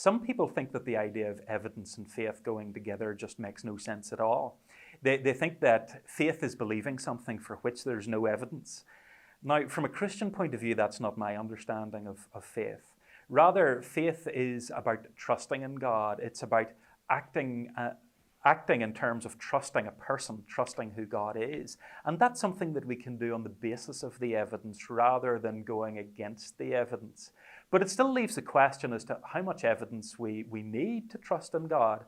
some people think that the idea of evidence and faith going together just makes no sense at all. They think that faith is believing something for which there's no evidence. Now, from a Christian point of view, that's not my understanding of faith. Rather, faith is about trusting in God. It's about acting in terms of trusting a person, trusting who God is. And that's something that we can do on the basis of the evidence rather than going against the evidence. But it still leaves the question as to how much evidence we need to trust in God.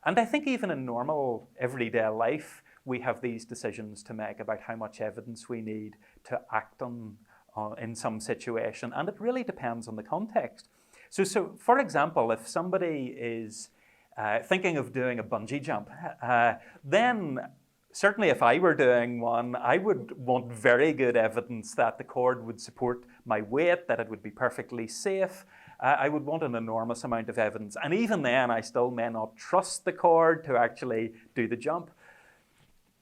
And I think even in normal, everyday life, we have these decisions to make about how much evidence we need to act on in some situation. And it really depends on the context. So for example, if somebody is thinking of doing a bungee jump, then certainly if I were doing one, I would want very good evidence that the cord would support my weight, that it would be perfectly safe. I would want an enormous amount of evidence. And even then, I still may not trust the cord to actually do the jump.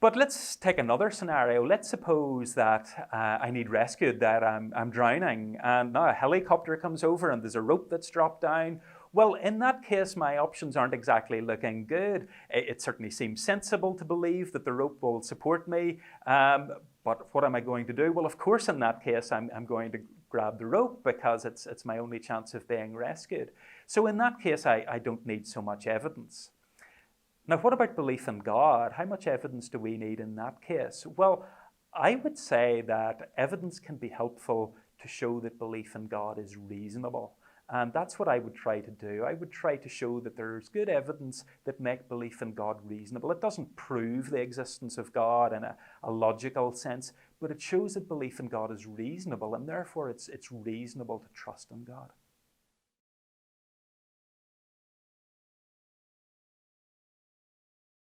But let's take another scenario. Let's suppose that I need rescued, that I'm drowning, and now a helicopter comes over and there's a rope that's dropped down. Well, in that case, my options aren't exactly looking good. It certainly seems sensible to believe that the rope will support me, but what am I going to do? Well, of course, in that case, I'm going to grab the rope because it's my only chance of being rescued. So in that case, I don't need so much evidence. Now, what about belief in God? How much evidence do we need in that case? Well, I would say that evidence can be helpful to show that belief in God is reasonable. And that's what I would try to do. I would try to show that there's good evidence that make belief in God reasonable. It doesn't prove the existence of God in a logical sense, but it shows that belief in God is reasonable, and therefore it's reasonable to trust in God.